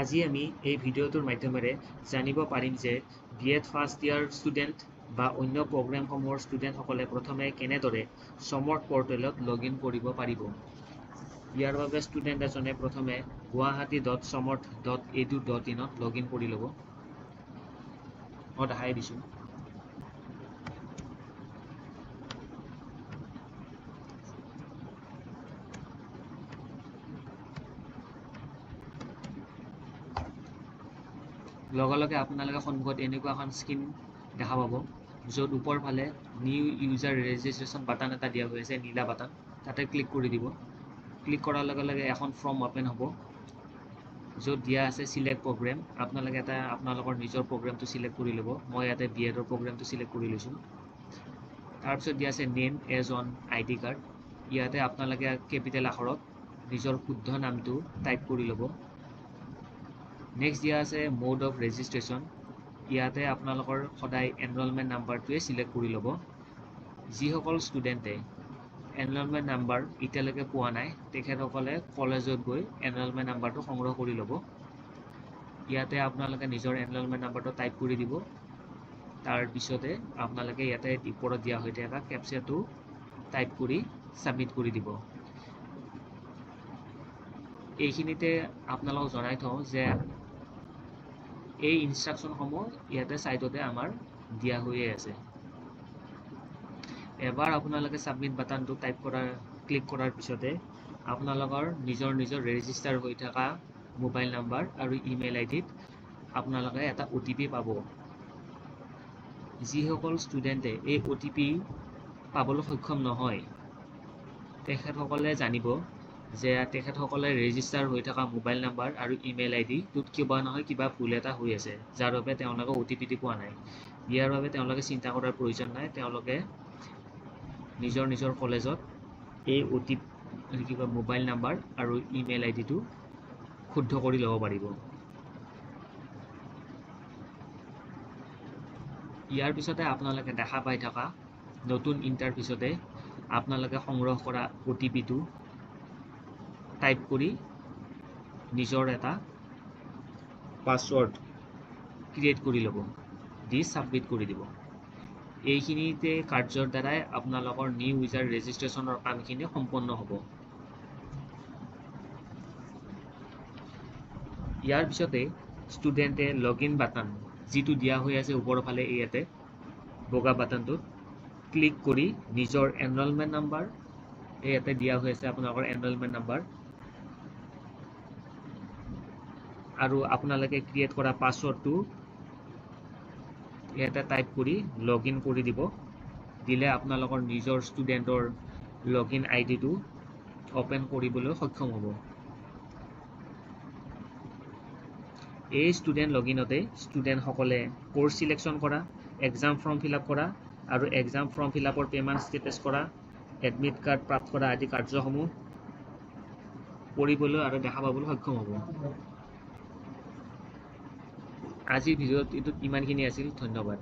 আজি আমি এই ভিডিঅ'টোৰ মাধ্যমেৰে জানিব পাৰিম যে বিএড ফাৰ্ষ্ট ইয়াৰ ষ্টুডেণ্ট বা অন্য প্ৰগ্ৰেমসমূহৰ ষ্টুডেণ্টসকলে প্ৰথমে কেনেদৰে সমৰ্থ পৰ্টেলত লগ ইন কৰিব পাৰিব। ইয়াৰ বাবে ষ্টুডেণ্ট এজনে প্ৰথমে guwahati.samarth.edu.in লগ ইন কৰি ল'ব। মই দেখাই দিছোঁ। লগে লগে আপোনালোকে সন্মুখত এনেকুৱা এখন স্ক্ৰীন দেখা পাব, য'ত ওপৰ ফালে নিউ ইউজাৰ ৰেজিষ্ট্ৰেশ্যন বাটন এটা দিয়া হৈ আছে, নীলা বাটন, তাতে ক্লিক কৰি দিব। ক্লিক কৰাৰ লগে লগে এখন ফৰ্ম অ'পেন হ'ব, য'ত দিয়া আছে চিলেক্ট প্ৰগ্ৰেম। আপোনালোকে এটা আপোনালোকৰ নিজৰ প্ৰগ্ৰেমটো চিলেক্ট কৰি ল'ব। মই ইয়াতে বিএডৰ প্ৰগ্ৰেমটো চিলেক্ট কৰি লৈছোঁ। তাৰপিছত দিয়া আছে name as on ID card. ইয়াতে আপোনালোকে কেপিটেল আখৰত নিজৰ শুদ্ধ নামটো টাইপ কৰি ল'ব। নেক্সট দিয়া আছে মোড অফ ৰেজিষ্ট্ৰেশ্যন। ইয়াতে আপোনালোকৰ সদায় এনৰলমেণ্ট নাম্বাৰটোৱে চিলেক্ট কৰি ল'ব। যিসকল ষ্টুডেণ্টে এনৰলমেণ্ট নাম্বাৰ এতিয়ালৈকে পোৱা নাই, তেখেতসকলে কলেজত গৈ এনৰলমেণ্ট নাম্বাৰটো সংগ্ৰহ কৰি ল'ব। ইয়াতে আপোনালোকে নিজৰ এনৰলমেণ্ট নাম্বাৰটো টাইপ কৰি দিব। তাৰপিছতে আপোনালোকে ইয়াতে ওপৰত দিয়া হৈ থকা কেপচাটো টাইপ কৰি ছাবমিট কৰি দিব। এইখিনিতে আপোনালোকক জনাই থওঁ যে এই ইনষ্ট্ৰাকশ্যনসমূহ ইয়াতে ছাইডতে আমাৰ দিয়া হৈয়ে আছে। এবাৰ আপোনালোকে ছাবমিট বাটনটো ক্লিক কৰাৰ পিছতে আপোনালোকৰ নিজৰ ৰেজিষ্টাৰ হৈ থকা মোবাইল নাম্বাৰ আৰু ইমেইল আইডিত আপোনালোকে এটা OTP পাব। যিসকল ষ্টুডেণ্টে এই OTP পাবলৈ সক্ষম নহয়, তেখেতসকলে জানিব যে তেখেতসকলে ৰেজিষ্টাৰ হৈ থকা মোবাইল নাম্বাৰ আৰু ইমেইল আইডিটোত কিবা নহয় কিবা ভুল এটা হৈ আছে, যাৰ বাবে তেওঁলোকে OTPটো পোৱা নাই। ইয়াৰ বাবে তেওঁলোকে চিন্তা কৰাৰ প্ৰয়োজন নাই। তেওঁলোকে নিজৰ কলেজত এই মোবাইল নাম্বাৰ আৰু ইমেইল আইডিটো শুদ্ধ কৰি ল'ব পাৰিব। ইয়াৰ পিছতে আপোনালোকে দেখা পাই থকা নতুন ইণ্টাৰফেচতে আপোনালোকে সংগ্ৰহ কৰা OTPটো টাইপ কৰি নিজৰ এটা পাছৱৰ্ড ক্ৰিয়েট কৰি ল'ব, দি ছাবমিট কৰি দিব। এইখিনিতে কাৰ্যৰ দ্বাৰাই আপোনালোকৰ নিউ ইউজাৰ ৰেজিষ্ট্ৰেশ্যনৰ কামখিনি সম্পন্ন হ'ব। ইয়াৰ পিছতে ষ্টুডেণ্টে লগ ইন বাটন যিটো দিয়া হৈ আছে ওপৰৰ ফালে, ইয়াতে বগা বাটনটোত ক্লিক কৰি নিজৰ এনৰলমেণ্ট নাম্বাৰ, ইয়াতে দিয়া হৈ আছে আপোনালোকৰ এনৰলমেণ্ট নাম্বাৰ আৰু আপোনালোকে ক্ৰিয়েট কৰা পাছৱৰ্ডটো ইয়াতে টাইপ কৰি লগ ইন কৰি দিব। দিলে আপোনালোকৰ নিজৰ ষ্টুডেণ্টৰ লগ ইন আইডিটো অ'পেন কৰিবলৈ সক্ষম হ'ব। এই ষ্টুডেণ্ট লগ ইনতে ষ্টুডেণ্টসকলে কোৰ্চ ছিলেকশ্যন কৰা, এক্সাম ফৰ্ম ফিল আপ কৰা আৰু এক্সাম ফৰ্ম ফিল আপৰ পে'মেণ্ট ষ্টেটাছ কৰা, এডমিট কাৰ্ড প্ৰাপ্ত কৰা আদি কাৰ্যসমূহ কৰিবলৈ আৰু দেখা পাবলৈ সক্ষম হ'ব। আজিৰ ভিডিঅ'টোত ইমানখিনি আছিল। ধন্যবাদ।